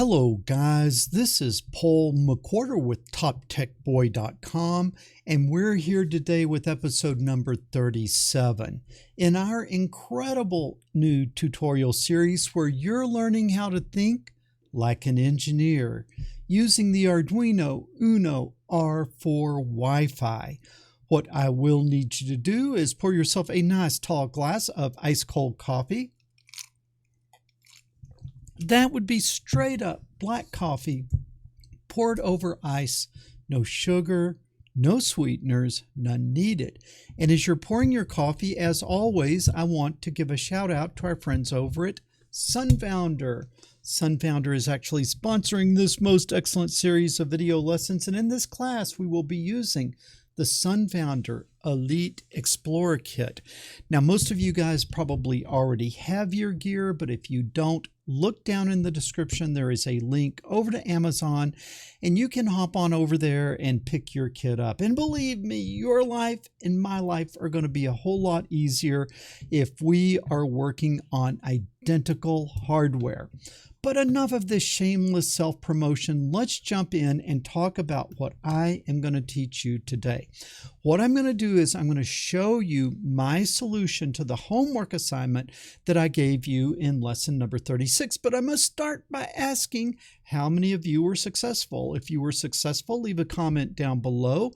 Hello guys, this is Paul McWhorter with TopTechBoy.com, and we're here today with episode number 37 in our incredible new tutorial series where you're learning how to think like an engineer using the Arduino Uno R4 Wi-Fi. What I will need you to do is pour yourself a nice tall glass of ice cold coffee. That would be straight up black coffee poured over ice, no sugar, no sweeteners, none needed. And as you're pouring your coffee, as always, I want to give a shout out to our friends over at Sunfounder. Sunfounder is actually sponsoring this most excellent series of video lessons, and in this class we will be using the Sunfounder Elite Explorer Kit. Now, most of you guys probably already have your gear, but if you don't, look down in the description. There is a link over to Amazon, and you can hop on over there and pick your kit up. And believe me, your life and my life are going to be a whole lot easier if we are working on identical hardware. But enough of this shameless self-promotion. Let's jump in and talk about what I am going to teach you today. What I'm going to do is I'm going to show you my solution to the homework assignment that I gave you in lesson number 36. But I must start by asking how many of you were successful. If you were successful, leave a comment down below.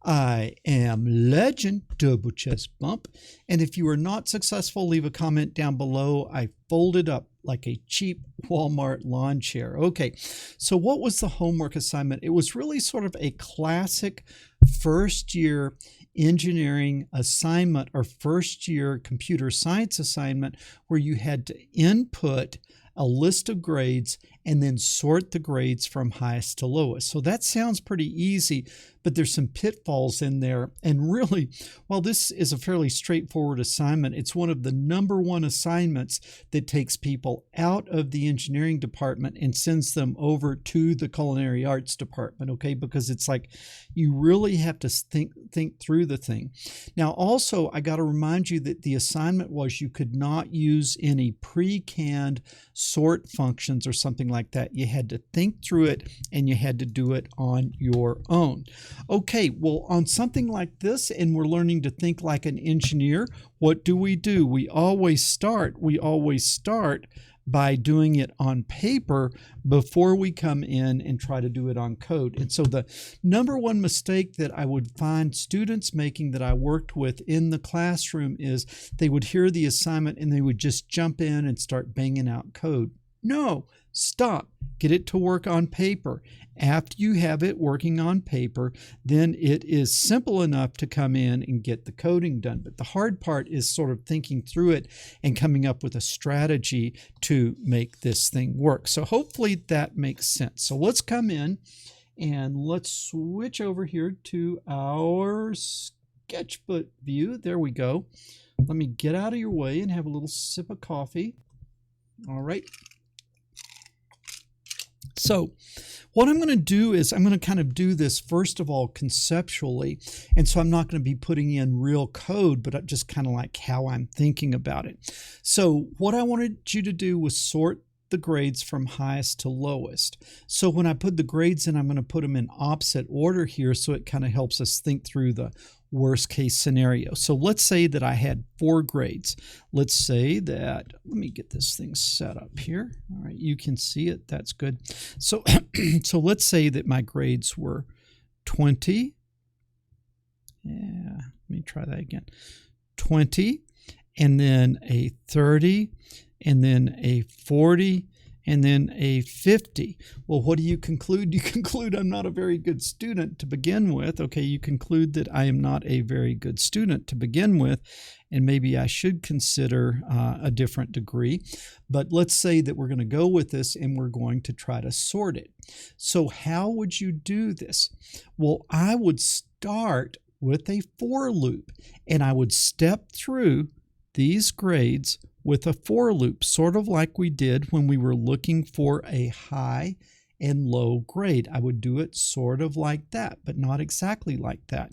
I am legend, double chest bump. And if you are not successful, leave a comment down below. I folded up like a cheap Walmart lawn chair. Okay, so what was the homework assignment? It was really sort of a classic first year engineering assignment or first year computer science assignment where you had to input a list of grades and then sort the grades from highest to lowest. So that sounds pretty easy, but there's some pitfalls in there. And really, while this is a fairly straightforward assignment, it's one of the #1 assignments that takes people out of the engineering department and sends them over to the culinary arts department, okay? Because it's like you really have to think through the thing. Now, also, I got to remind you that the assignment was you could not use any pre-canned sort functions or something like that. You had to think through it and you had to do it on your own. Okay, well, on something like this, and we're learning to think like an engineer, what do? We always start by doing it on paper before we come in and try to do it on code. And so the #1 mistake that I would find students making that I worked with in the classroom is they would hear the assignment and they would just jump in and start banging out code. No, stop. Get it to work on paper. After you have it working on paper, then it is simple enough to come in and get the coding done. But the hard part is sort of thinking through it and coming up with a strategy to make this thing work. So hopefully that makes sense. So let's come in and let's switch over here to our sketchbook view. There we go. Let me get out of your way and have a little sip of coffee. All right. So what I'm going to do is I'm going to kind of do this first of all conceptually, and so I'm not going to be putting in real code, but just kind of like how I'm thinking about it. So what I wanted you to do was sort the grades from highest to lowest. So when I put the grades in, I'm going to put them in opposite order here, so it kind of helps us think through the worst case scenario. So let's say that I had 4 grades. Let's say that, let me get this thing set up here. All right, you can see it. That's good. So, so let's say that my grades were 20. Yeah, let me try that again. 20, and then a 30, and then a 40, and then a 50. Well, what do you conclude? You conclude I'm not a very good student to begin with. Okay, you conclude that I am not a very good student to begin with, and maybe I should consider a different degree. But let's say that we're going to go with this and we're going to try to sort it. So how would you do this? Well, I would start with a for loop, and I would step through these grades with a for loop, sort of like we did when we were looking for a high and low grade. I would do it sort of like that, but not exactly like that.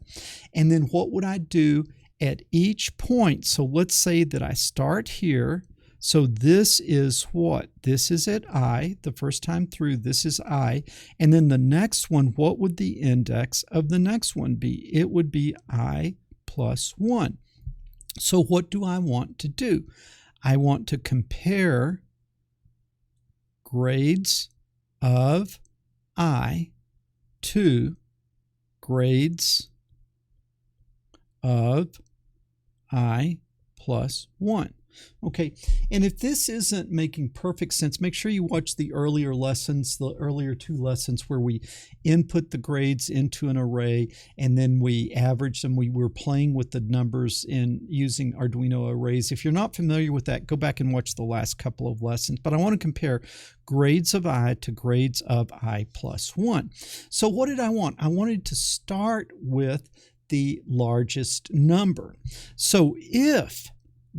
And then what would I do at each point? So let's say that I start here So this is what? This is at I, the first time through, this is I. And then the next one, what would the index of the next one be? It would be I plus 1. So what do I want to do? I want to compare grades of I to grades of I plus 1. Okay, and if this isn't making perfect sense, make sure you watch the earlier lessons, the earlier 2 lessons where we input the grades into an array and then we average them. We were playing with the numbers in using Arduino arrays. If you're not familiar with that, go back and watch the last couple of lessons. But I want to compare grades of I to grades of I plus 1. So what did I want? I wanted to start with the largest number. So if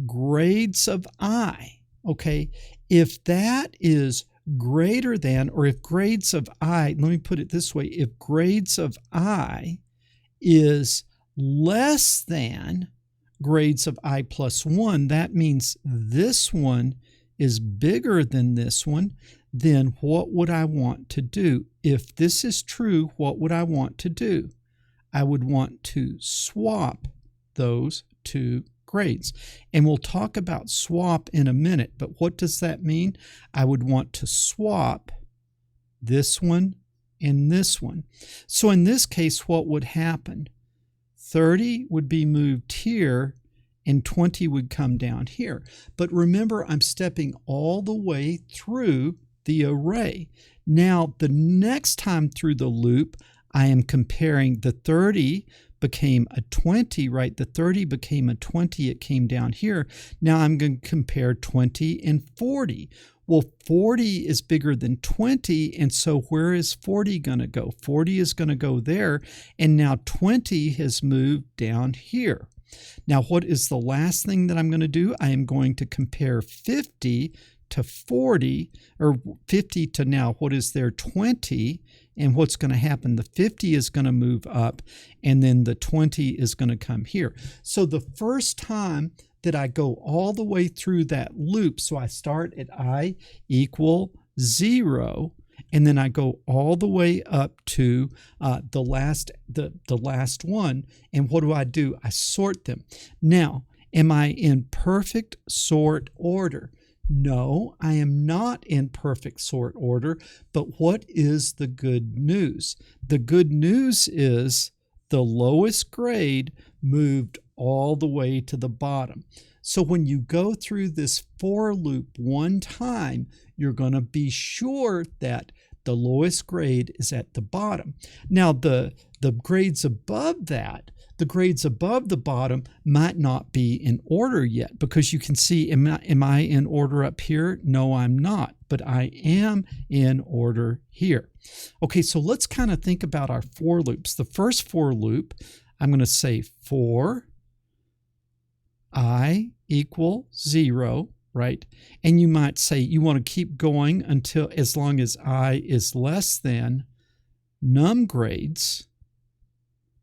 grades of I, okay, if that is greater than, or if grades of I, let me put it this way, if grades of I is less than grades of I plus 1, that means this one is bigger than this one. Then what would I want to do? If this is true, what would I want to do? I would want to swap those two grades. And we'll talk about swap in a minute, but what does that mean? I would want to swap this one and this one. So in this case, what would happen? 30 would be moved here and 20 would come down here. But remember, I'm stepping all the way through the array. Now, the next time through the loop, I am comparing the 30 became a 20, right? The 30 became a 20. It came down here. Now I'm going to compare 20 and 40. Well, 40 is bigger than 20, and so where is 40 going to go? 40 is going to go there, and now 20 has moved down here. Now, what is the last thing that I'm going to do? I am going to compare 50 to 40, or 50 to now, what is there? 20. And what's going to happen? The 50 is going to move up, and then the 20 is going to come here. So the first time that I go all the way through that loop, so I start at I equal 0, and then I go all the way up to the last one. And what do? I sort them. Now, am I in perfect sort order? No, I am not in perfect sort order, but what is the good news? The good news is the lowest grade moved all the way to the bottom. So when you go through this for loop one time, you're going to be sure that the lowest grade is at the bottom. Now, the grades above that, the grades above the bottom might not be in order yet, because you can see, am I in order up here? No, I'm not, but I am in order here. Okay, so let's kind of think about our for loops. The first for loop, I'm going to say for I equal 0, right? And you might say you want to keep going until, as long as I is less than num grades,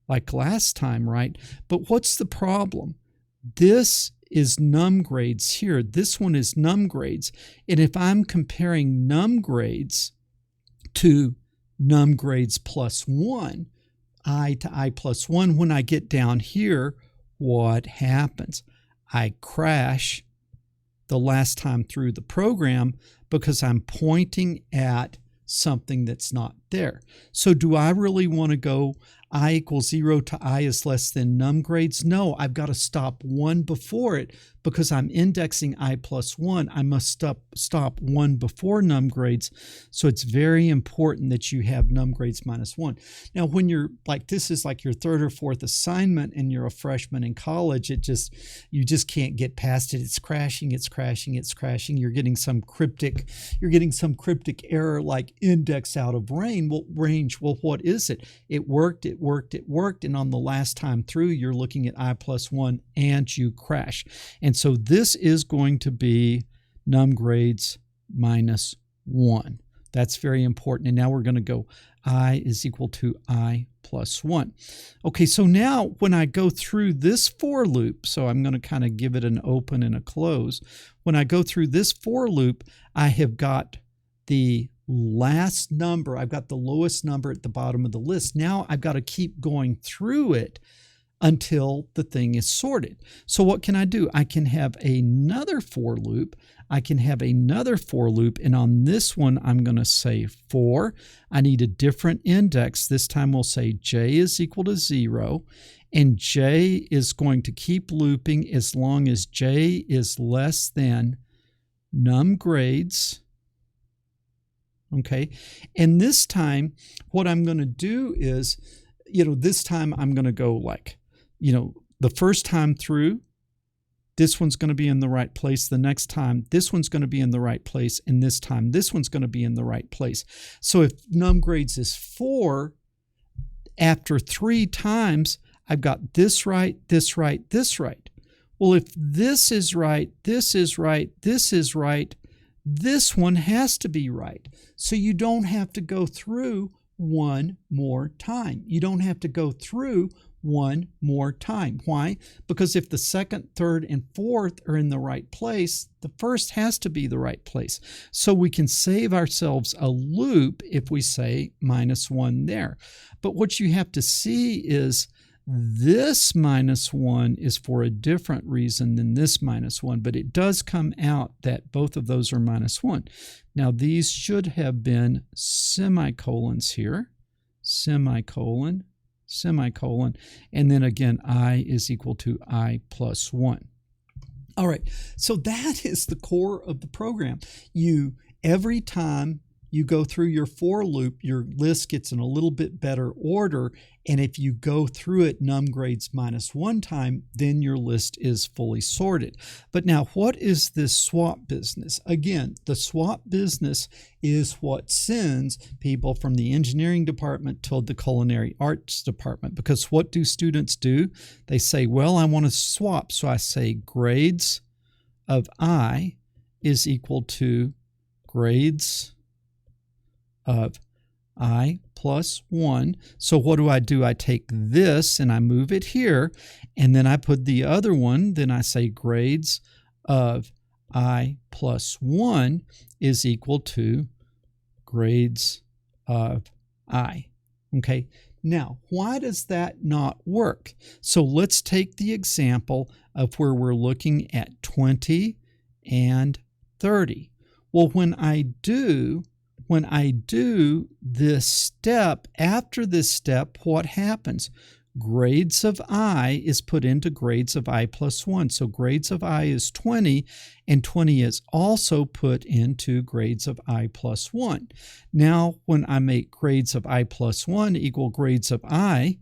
like last time, right? But what's the problem? This is num grades here. This one is num grades. And if I'm comparing num grades to num grades plus 1, I to I plus 1, when I get down here, what happens? I crash the last time through the program because I'm pointing at something that's not there. So do I really want to go I equals 0 to I is less than num grades? No, I've got to stop 1 before it, because I'm indexing I plus 1. I must stop 1 before num grades. So it's very important that you have num grades minus 1. Now, when you're like, this is like your 3rd or 4th assignment and you're a freshman in college, you just can't get past it. It's crashing, it's crashing, it's crashing. You're getting some cryptic error like index out of range. Well, what is it? It worked. And on the last time through, you're looking at I plus 1 and you crash. And so this is going to be num grades minus 1. That's very important. And now we're going to go I is equal to I plus 1. Okay, so now when I go through this for loop, so I'm going to kind of give it an open and a close. When I go through this for loop, I have got the last number. I've got the lowest number at the bottom of the list. Now I've got to keep going through it until the thing is sorted. So what can I do? I can have another for loop. I can have another for loop, and on this one I'm going to say for. I need a different index. This time we'll say j is equal to 0, and j is going to keep looping as long as j is less than num grades. Okay, and this time what I'm going to do is, this time I'm going to go like, the first time through, this one's going to be in the right place. The next time, this one's going to be in the right place. And this time, this one's going to be in the right place. So if num grades is 4, after 3 times, I've got this right, this right, this right. Well, if this is right, this is right, this is right, this one has to be right. So you don't have to go through one more time. You don't have to go through one more time. Why? Because if the second, third, and fourth are in the right place, the first has to be the right place. So we can save ourselves a loop if we say -1 there. But what you have to see is this -1 is for a different reason than this -1, but it does come out that both of those are -1. Now these should have been semicolons here, semicolon, semicolon, and then again I is equal to I plus 1. All right, so that is the core of the program. Every time you go through your for loop, your list gets in a little bit better order, and if you go through it num grades -1 time, then your list is fully sorted. But now, what is this swap business? Again, the swap business is what sends people from the engineering department to the culinary arts department, because what do students do? They say, well, I want to swap, so I say grades of I is equal to grades of I plus 1. So what do? I take this and I move it here, and then I put the other one, then I say grades of I plus 1 is equal to grades of I. Okay, now why does that not work? So let's take the example of where we're looking at 20 and 30. Well, when I do this step, after this step, what happens? Grades of I is put into grades of I plus 1. So grades of I is 20, and 20 is also put into grades of I plus 1. Now, when I make grades of I plus 1 equal grades of I,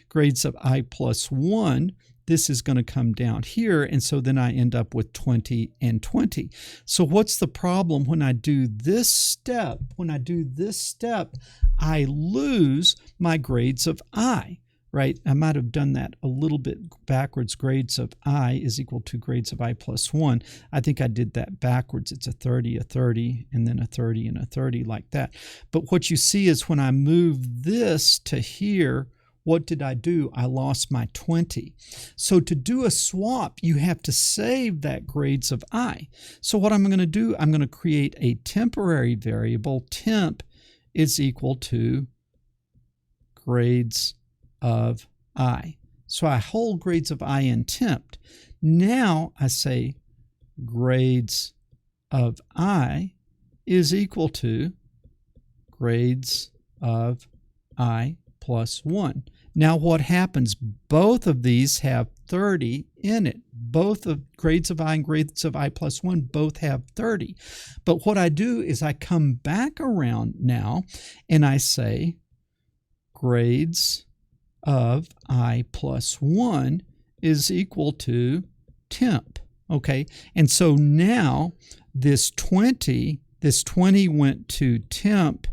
grades of I plus 1, this is going to come down here, and so then I end up with 20 and 20. So what's the problem when I do this step? When I do this step, I lose my grades of I, right? I might have done that a little bit backwards. Grades of I is equal to grades of I plus 1. I think I did that backwards. It's a 30, and then a 30, and a 30 like that. But what you see is when I move this to here, what did I do? I lost my 20. So to do a swap, you have to save that grades of I. So what I'm going to do, I'm going to create a temporary variable. Temp is equal to grades of I. So I hold grades of I in temp. Now I say grades of I is equal to grades of I plus 1. Now what happens? Both of these have 30 in it. Both of grades of I and grades of I plus 1 both have 30. But what I do is I come back around now and I say grades of I plus 1 is equal to temp. Okay, and so now this 20 went to temp,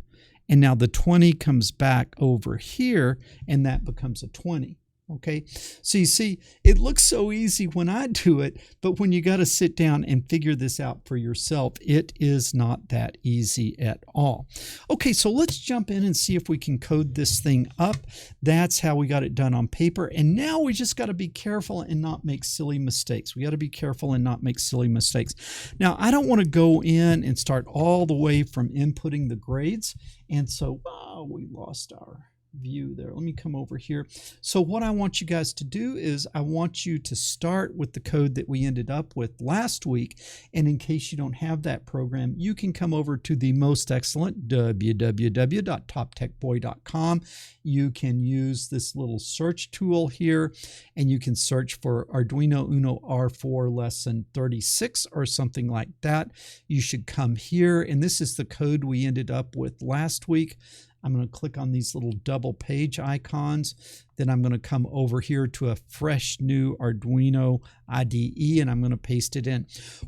and now the 20 comes back over here, and that becomes a 20. Okay, so you see, it looks so easy when I do it, but when you got to sit down and figure this out for yourself, it is not that easy at all. Okay, so let's jump in and see if we can code this thing up. That's how we got it done on paper. And now we just got to be careful and not make silly mistakes. We got to be careful and not make silly mistakes. Now, I don't want to go in and start all the way from inputting the grades. And so, we lost our view there. Let me come over here. So what I want you guys to do is I want you to start with the code that we ended up with last week. And in case you don't have that program, you can come over to the most excellent www.toptechboy.com. You can use this little search tool here and you can search for Arduino Uno R4 lesson 36 or something like that. You should come here, and this is the code we ended up with last week. I'm going to click on these little double page icons. Then I'm going to come over here to a fresh new Arduino IDE and I'm going to paste it in.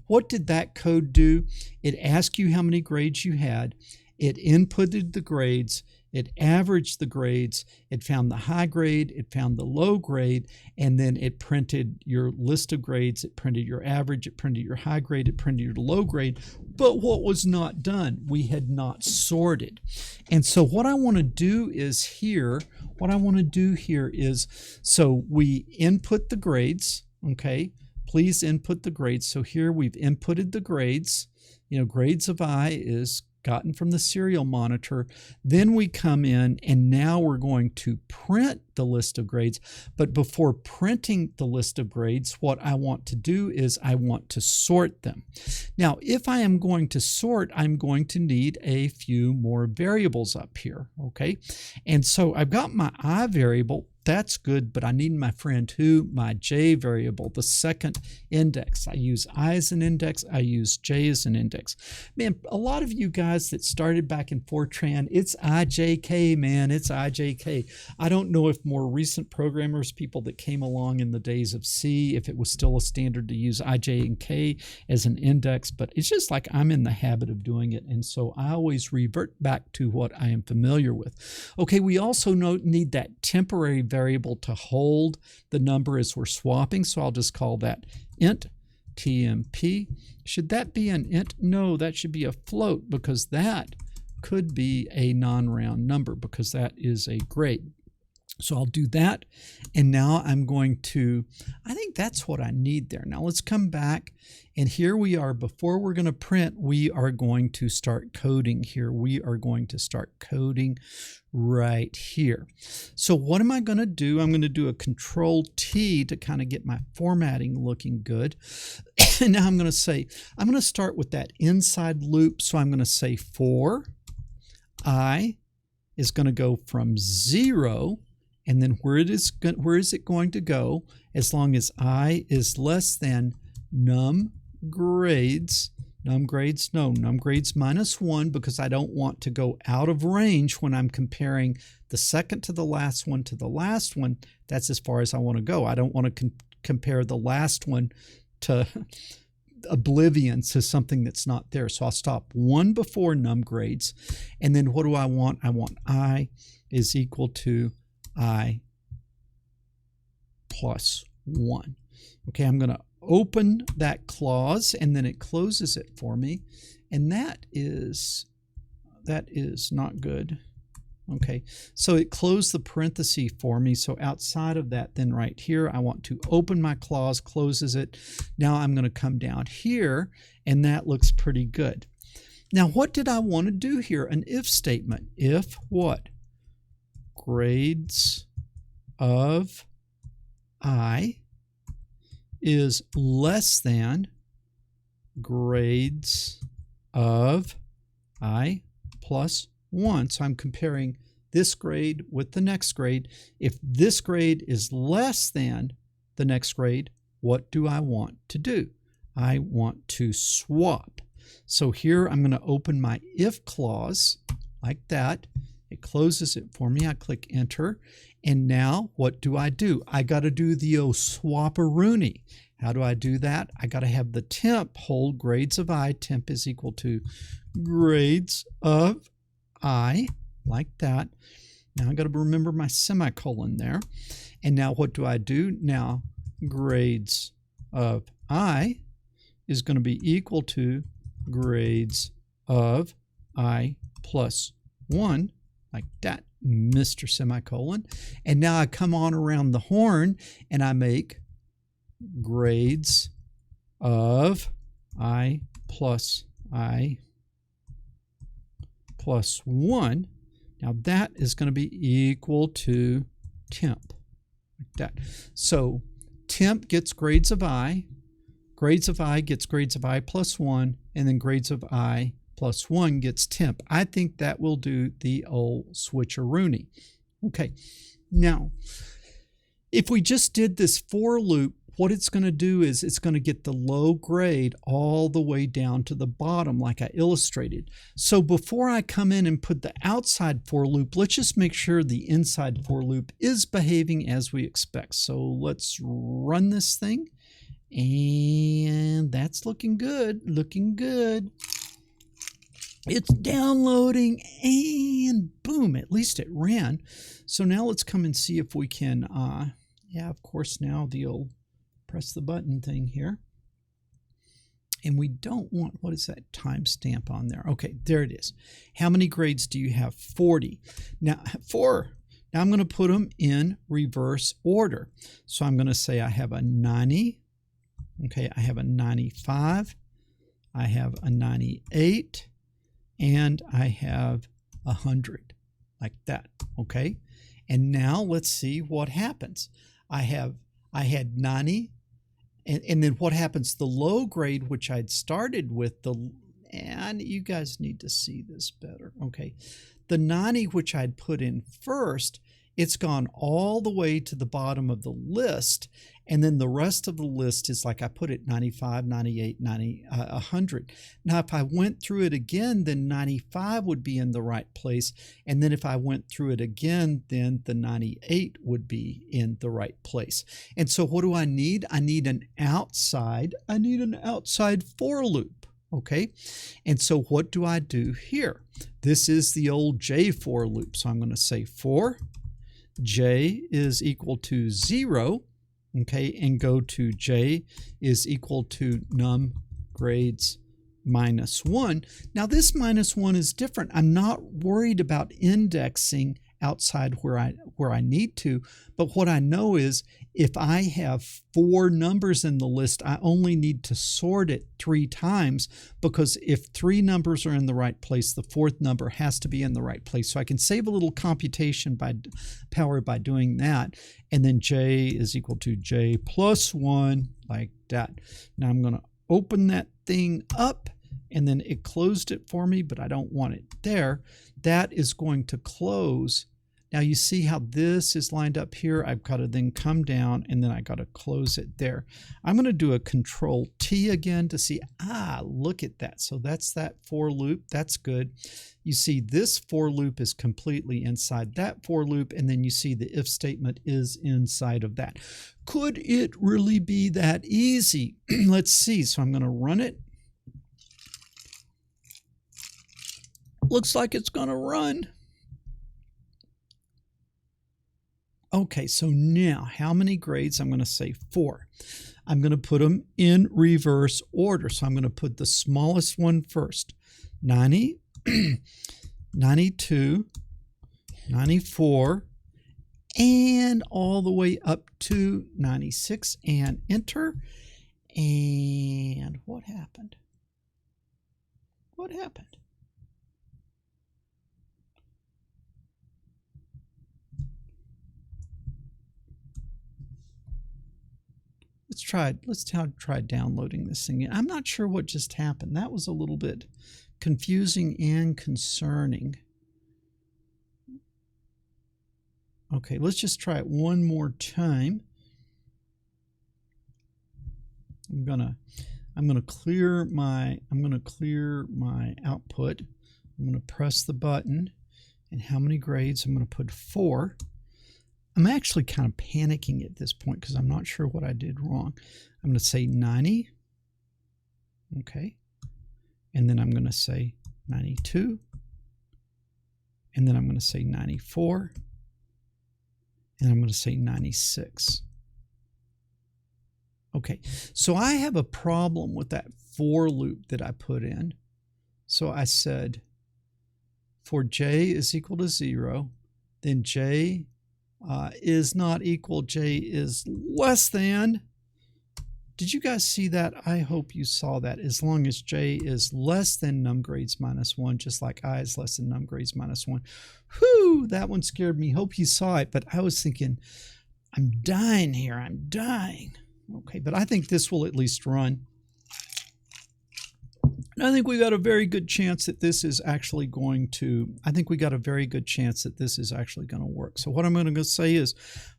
What did that code do? It asked you how many grades you had. It inputted the grades. It averaged the grades, it found the high grade, it found the low grade, and then it printed your list of grades, it printed your average, it printed your high grade, it printed your low grade. But what was not done? We had not sorted. And so what I want to do is so we input the grades, okay? Please input the grades. So here we've inputted the grades. You know, grades of I is gotten from the serial monitor. Then we come in and now we're going to print the list of grades. But before printing the list of grades, what I want to do is I want to sort them. Now, if I am going to sort, I'm going to need a few more variables up here, okay? And so I've got my I variable. That's good, but I need my friend who, my j variable, the second index. I use I as an index, I use j as an index. Man, a lot of you guys that started back in Fortran, it's IJK, man, it's IJK. I don't know if more recent programmers, people that came along in the days of C, if it was still a standard to use IJ and K as an index, but it's just like I'm in the habit of doing it, and so I always revert back to what I am familiar with. Okay, we also need that temporary variable to hold the number as we're swapping, so I'll just call that int tmp. Should that be an int? No, that should be a float because that could be a non-round number because that is a grade. So I'll do that, and now I'm going to, I think that's what I need there. Now let's come back, and here we are. Before we're going to print, we are going to start coding here. We are going to start coding right here. So what am I going to do? I'm going to do a Control-T to kind of get my formatting looking good. And now I'm going to say, I'm going to start with that inside loop. So I'm going to say for I is going to go from 0, and then where is it going to go? As long as I is less than num grades minus 1, because I don't want to go out of range when I'm comparing the second to the last one to the last one. That's as far as I want to go. I don't want to compare the last one to oblivion to something that's not there. So I'll stop 1 before num grades. And then what do I want? I want I is equal to I plus 1. Okay, I'm going to open that clause and then it closes it for me, and that is not good. Okay, so it closed the parenthesis for me. So outside of that, then right here, I want to open my clause, closes it. Now I'm going to come down here, and that looks pretty good. Now, what did I want to do here? An if statement. If what? Grades of I is less than grades of I plus 1. So I'm comparing this grade with the next grade. If this grade is less than the next grade, what do I want to do? I want to swap. So here I'm going to open my if clause like that. It closes it for me. I click enter. And now what do? I got to do the swap-a-rooney. How do I do that? I got to have the temp hold grades of I. Temp is equal to grades of I, like that. Now I got to remember my semicolon there. And now what do I do? Now grades of I is going to be equal to grades of I plus 1, like that, Mr. Semicolon. And now I come on around the horn and I make grades of I plus 1. Now that is going to be equal to temp, like that. So temp gets grades of I gets grades of I plus 1, and then grades of I plus 1 gets temp. I think that will do the old switcheroony. Okay, now if we just did this for loop, what it's going to do is it's going to get the low grade all the way down to the bottom like I illustrated. So before I come in and put the outside for loop, let's just make sure the inside for loop is behaving as we expect. So let's run this thing, and that's looking good, looking good. It's downloading, and boom, at least it ran. So now let's come and see if we can, yeah, of course, now the old press the button thing here. And we don't want, what is that timestamp on there? Okay, there it is. How many grades do you have? 40. Now, 4. Now I'm going to put them in reverse order. So I'm going to say I have a 90. Okay, I have a 95. I have a 98. And I have 100, like that. Okay, and now let's see what happens. I had 90. And then what happens, the low grade, which I'd started with, and you guys need to see this better, okay? The 90, which I'd put in first, it's gone all the way to the bottom of the list, and then the rest of the list is like I put it 95, 98, 90, 100. Now, if I went through it again, then 95 would be in the right place, and then if I went through it again, then the 98 would be in the right place. And so what do I need? I need an outside for loop. Okay, and so what do I do here? This is the old J for loop. So I'm going to say for J is equal to 0, okay, and go to J is equal to num grades minus 1. Now this minus 1 is different. I'm not worried about indexing outside where I need to, but what I know is if I have 4 numbers in the list, I only need to sort it 3 times, because if 3 numbers are in the right place, the 4th number has to be in the right place. So I can save a little computation power by doing that, and then J is equal to J plus 1, like that. Now I'm going to open that thing up, and then it closed it for me, but I don't want it there. That is going to close. Now you see how this is lined up here. I've got to then come down, and then I got to close it there. I'm going to do a Control T again to see, look at that. So that's that for loop. That's good. You see this for loop is completely inside that for loop, and then you see the if statement is inside of that. Could it really be that easy? Let's see. So I'm going to run it. Looks like it's going to run. Okay, so now how many grades? I'm going to say 4. I'm going to put them in reverse order. So I'm going to put the smallest one first. 90, 92, 94, and all the way up to 96, and enter. And what happened? What happened? Let's try downloading this thing. I'm not sure what just happened. That was a little bit confusing and concerning. Okay, let's just try it one more time. I'm gonna clear my output. I'm gonna press the button, and how many grades? I'm gonna put 4. I'm actually kind of panicking at this point because I'm not sure what I did wrong. I'm going to say 90. Okay. And then I'm going to say 92. and then I'm going to say 94, and I'm going to say 96. Okay, so I have a problem with that for loop that I put in. So I said for j is equal to 0, then j is not equal, j is less than. Did you guys see that? I hope you saw that. As long as j is less than num grades minus 1, just like I is less than num grades minus 1. Whew, that one scared me. Hope you saw it, but I was thinking, I'm dying here, I'm dying. Okay, but I think this will at least run. And I think we got a very good chance that this is actually going to, work. So what I'm going to say is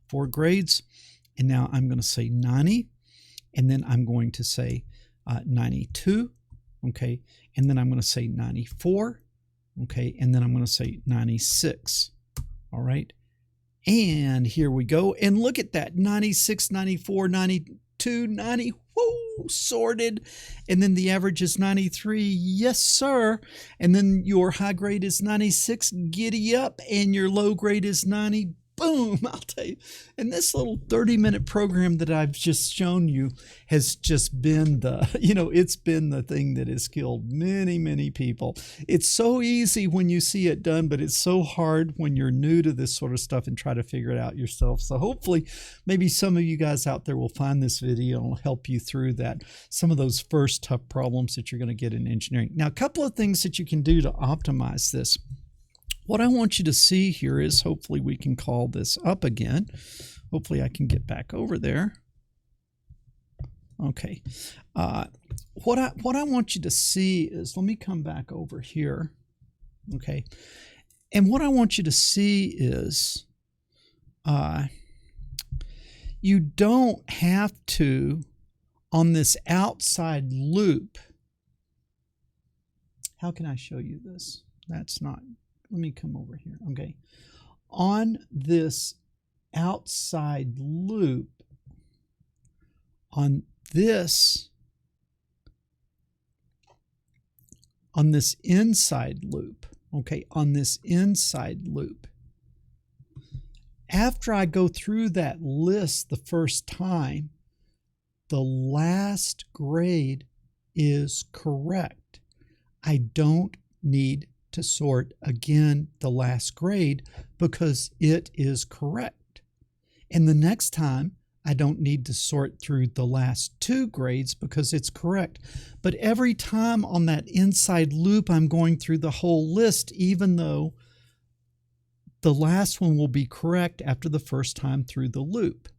4 grades, and now I'm going to say 90, and then I'm going to say 92, okay, and then I'm going to say 94, okay, and then I'm going to say 96, all right. And here we go, and look at that, 96, 94, 92, 90, whoo, sorted. And then the average is 93, yes sir. And then your high grade is 96, giddy up, and your low grade is 90, boom, I'll tell you. And this little 30-minute program that I've just shown you has just been the, it's been the thing that has killed many, many people. It's so easy when you see it done, but it's so hard when you're new to this sort of stuff and try to figure it out yourself. So hopefully, maybe some of you guys out there will find this video and will help you through that, some of those first tough problems that you're going to get in engineering. Now, a couple of things that you can do to optimize this. What I want you to see here is, hopefully we can call this up again. Hopefully I can get back over there. Okay. What I want you to see is, let me come back over here. Okay. And what I want you to see is, you don't have to, on this outside loop, how can I show you this? That's not... Let me come over here. Okay. On this outside loop, on this inside loop, okay, on this inside loop, after I go through that list the first time, the last grade is correct. I don't need to sort again the last grade because it is correct. And the next time I don't need to sort through the last 2 grades because it's correct. But every time on that inside loop, I'm going through the whole list, even though the last one will be correct after the first time through the loop.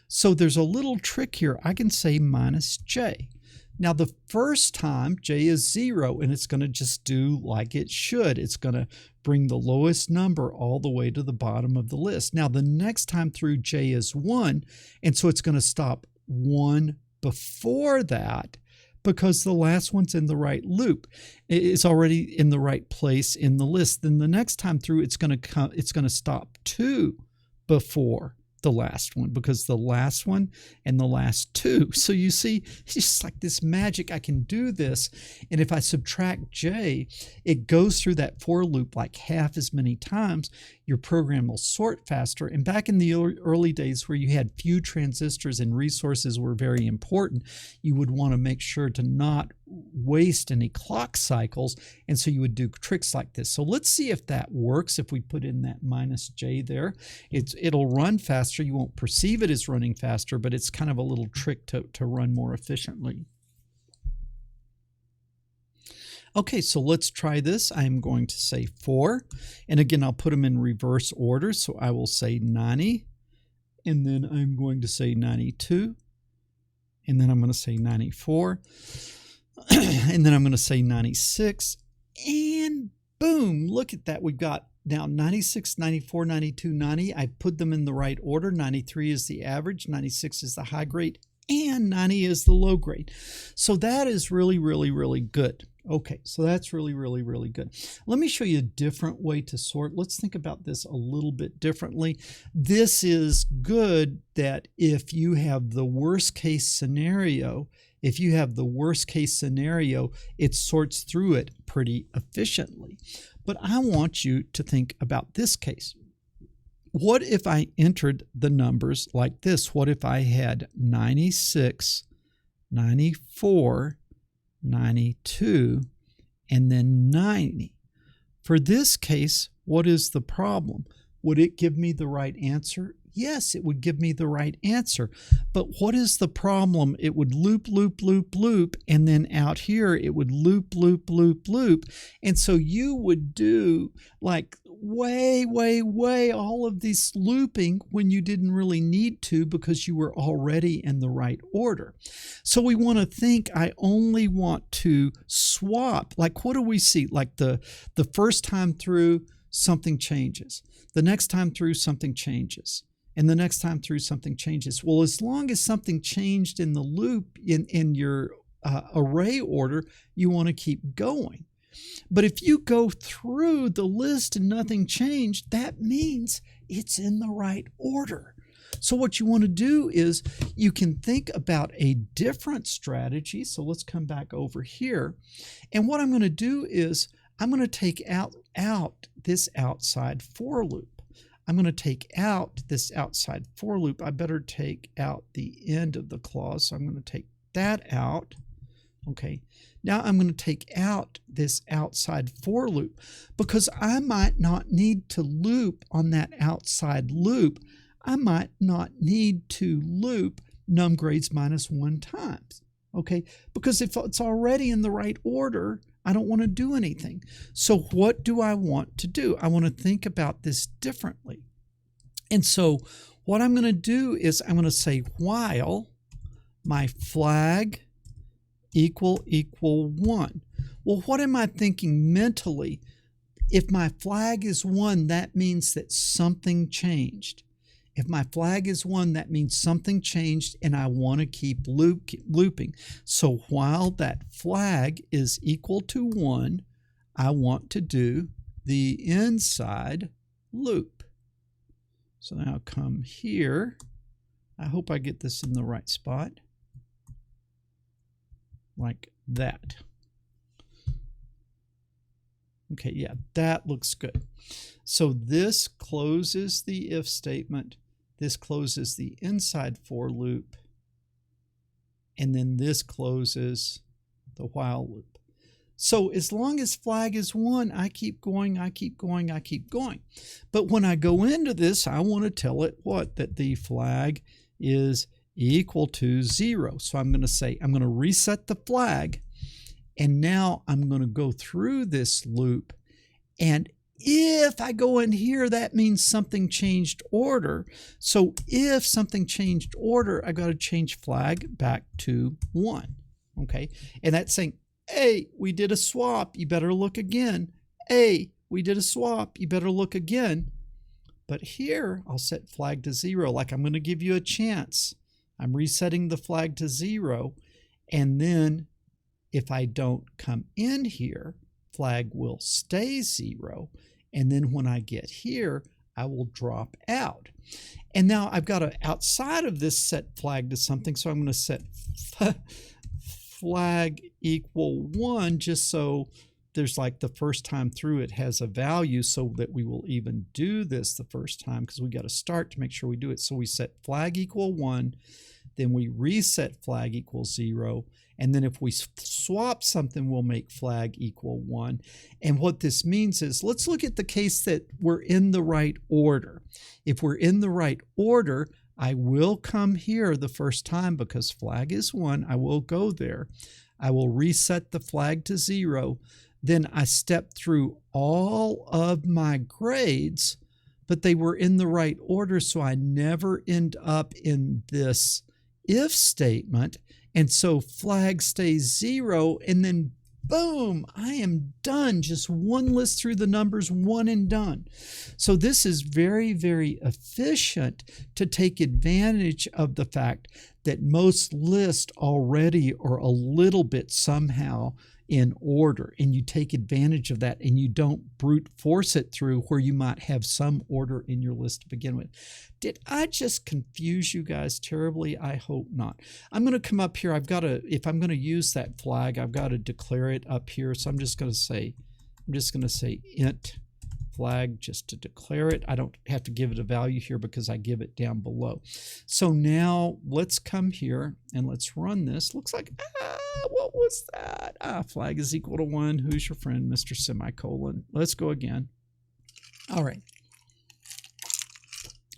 So there's a little trick here. I can say minus j. Now, the first time, j is 0, and it's going to just do like it should. It's going to bring the lowest number all the way to the bottom of the list. Now, the next time through, j is 1, and so it's going to stop 1 before that because the last one's in the right loop. It's already in the right place in the list. Then the next time through, it's going to stop 2 before the last one because the last one and the last 2. So you see, it's just like this magic. I can do this, and if I subtract j, it goes through that for loop like half as many times. Your program will sort faster. And back in the early days where you had few transistors and resources were very important, you would want to make sure to not waste any clock cycles, and so you would do tricks like this. So let's see if that works. If we put in that minus j there, it'll run faster. You won't perceive it as running faster, but it's kind of a little trick to run more efficiently. Okay, so let's try this. I'm going to say 4, and again, I'll put them in reverse order. So I will say 90, and then I'm going to say 92, and then I'm going to say 94, and then I'm going to say 96, and boom, look at that. We've got now 96, 94, 92, 90. I put them in the right order. 93 is the average, 96 is the high grade, and 90 is the low grade. So that is really, really, really good. Okay, so that's really, really, really good. Let me show you a different way to sort. Let's think about this a little bit differently. This is good that if you have the worst case scenario, it sorts through it pretty efficiently. But I want you to think about this case. What if I entered the numbers like this? What if I had 96, 94, 92, and then 90? For this case, what is the problem? Would it give me the right answer? Yes, it would give me the right answer. But what is the problem? It would loop, loop, loop, loop, and then out here it would loop, loop, loop, loop. And so you would do like way, way, way all of this looping when you didn't really need to because you were already in the right order. So we want to think, I only want to swap. Like what do we see? Like the first time through, something changes. The next time through, something changes. And the next time through, something changes. Well, as long as something changed in the loop in your array order, you want to keep going. But if you go through the list and nothing changed, that means it's in the right order. So what you want to do is you can think about a different strategy. So let's come back over here. And what I'm going to do is I'm going to take out this outside for loop. I'm going to take out this outside for loop. I better take out the end of the clause. So I'm going to take that out. Okay. Now I'm going to take out this outside for loop because I might not need to loop on that outside loop. I might not need to loop num grades minus 1 times. Okay. Because if it's already in the right order, I don't want to do anything. So what do I want to do? I want to think about this differently. And so what I'm going to do is I'm going to say while my flag equal 1. Well, what am I thinking mentally? If my flag is 1, that means that something changed. If my flag is 1, that means something changed and I want to keep looping. So while that flag is equal to 1, I want to do the inside loop. So now come here. I hope I get this in the right spot. Like that. Okay, yeah, that looks good. So this closes the if statement. This closes the inside for loop, and then this closes the while loop. So as long as flag is 1, I keep going, I keep going, I keep going. But when I go into this, I want to tell it what? That the flag is equal to 0. So I'm going to say, I'm going to reset the flag, and now I'm going to go through this loop, and if I go in here, that means something changed order. So if something changed order, I got to change flag back to 1. Okay. And that's saying, hey, we did a swap. You better look again. Hey, we did a swap. You better look again. But here I'll set flag to 0. Like I'm going to give you a chance. I'm resetting the flag to 0. And then if I don't come in here, flag will stay 0. And then when I get here, I will drop out. And now I've got to, outside of this, set flag to something. So I'm going to set flag equal 1 just so there's like the first time through it has a value so that we will even do this the first time because we got to start to make sure we do it. So we set flag equal 1, then we reset flag equal 0. And then if we swap something, we'll make flag equal 1. And what this means is, let's look at the case that we're in the right order. If we're in the right order, I will come here the first time because flag is 1. I will go there. I will reset the flag to 0. Then I step through all of my grades, but they were in the right order, so I never end up in this if statement. And so flag stays 0, and then boom, I am done. Just one list through the numbers, 1 and done. So this is very, very efficient to take advantage of the fact that most lists already are a little bit somehow in order, and you take advantage of that and you don't brute force it through where you might have some order in your list to begin with. Did I just confuse you guys terribly? I hope not. I'm going to come up here. I've got to, if I'm going to use that flag, I've got to declare it up here. So I'm just going to say I'm just going to say int flag just to declare it. I don't have to give it a value here because I give it down below. So now let's come here and let's run this. Looks like, what was that? Flag is equal to 1. Who's your friend, Mr. Semicolon? Let's go again. All right.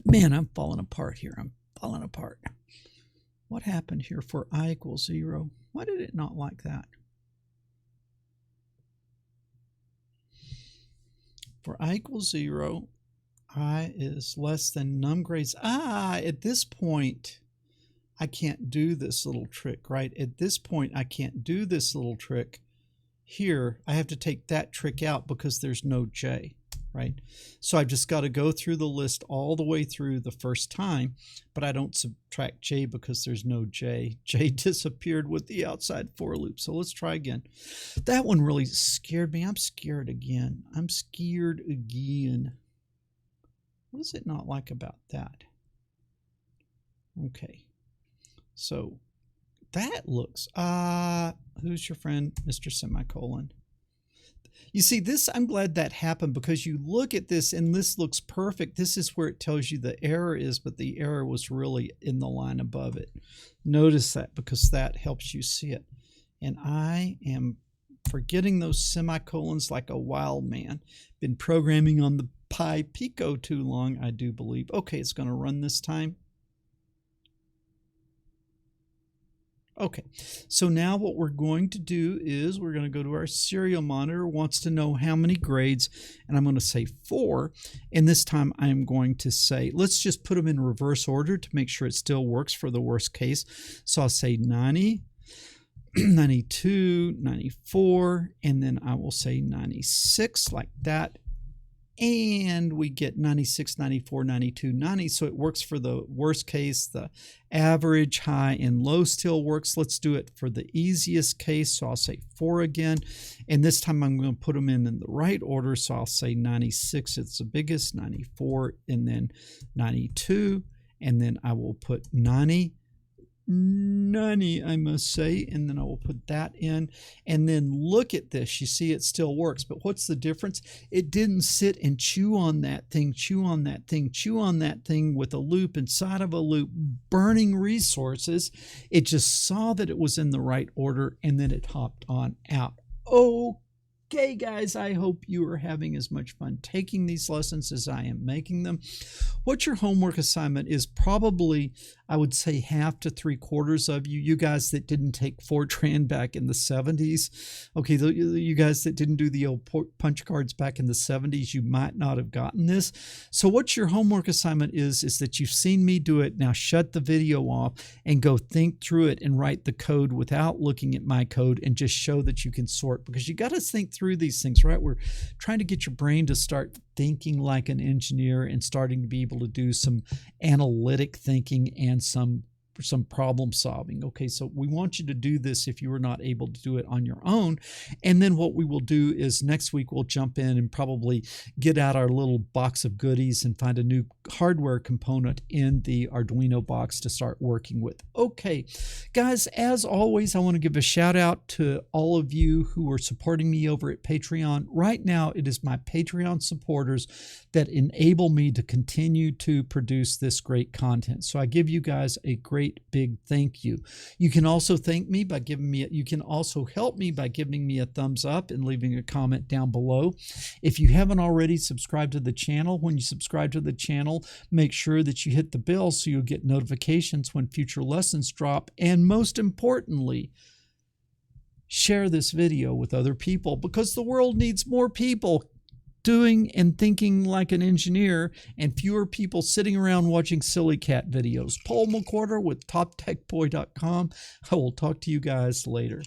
Man, I'm falling apart here. I'm falling apart. What happened here for I equals 0? Why did it not like that? For I equals 0, I is less than num grades. At this point, I can't do this little trick, right? At this point, I can't do this little trick. Here, I have to take that trick out because there's no j, right? So I've just got to go through the list all the way through the first time, but I don't subtract j because there's no j. J disappeared with the outside for loop. So let's try again. That one really scared me. I'm scared again. I'm scared again. What is it not like about that? Okay. So that looks, who's your friend, Mr. Semicolon? You see this, I'm glad that happened because you look at this and this looks perfect. This is where it tells you the error is, but the error was really in the line above it. Notice that because that helps you see it. And I am forgetting those semicolons like a wild man. Been programming on the Pi Pico too long, I do believe. Okay, it's going to run this time. Okay, so now what we're going to do is we're going to go to our serial monitor. Wants to know how many grades, and I'm going to say 4. And this time I'm going to say, let's just put them in reverse order to make sure it still works for the worst case. So I'll say 90, 92, 94, and then I will say 96 like that. And we get 96, 94, 92, 90. So it works for the worst case. The average, high, and low still works. Let's do it for the easiest case. So I'll say 4 again. And this time I'm going to put them in the right order. So I'll say 96, it's the biggest, 94, and then 92. And then I will put 90. 90, I must say, and then I will put that in, and then look at this. You see it still works, but what's the difference? It didn't sit and chew on that thing, chew on that thing, chew on that thing with a loop inside of a loop, burning resources. It just saw that it was in the right order, and then it hopped on out. Okay, guys, I hope you are having as much fun taking these lessons as I am making them. What your homework assignment is probably, I would say, half to 3/4 of you. You guys that didn't take Fortran back in the 70s. Okay, you guys that didn't do the old punch cards back in the 70s, you might not have gotten this. So what your homework assignment is that you've seen me do it. Now shut the video off and go think through it and write the code without looking at my code and just show that you can sort, because you got to think through these things, right? We're trying to get your brain to start thinking like an engineer and starting to be able to do some analytic thinking and some problem solving. Okay, so we want you to do this if you were not able to do it on your own. And then what we will do is next week we'll jump in and probably get out our little box of goodies and find a new hardware component in the Arduino box to start working with. Okay, guys, as always, I want to give a shout out to all of you who are supporting me over at Patreon. Right now, it is my Patreon supporters that enable me to continue to produce this great content. So I give you guys a great big thank you. You can also thank me by giving me, you can also help me by giving me a thumbs up and leaving a comment down below. If you haven't already subscribed to the channel, when you subscribe to the channel, make sure that you hit the bell so you'll get notifications when future lessons drop. And most importantly, share this video with other people, because the world needs more people doing and thinking like an engineer and fewer people sitting around watching silly cat videos. Paul McWhorter with TopTechBoy.com. I will talk to you guys later.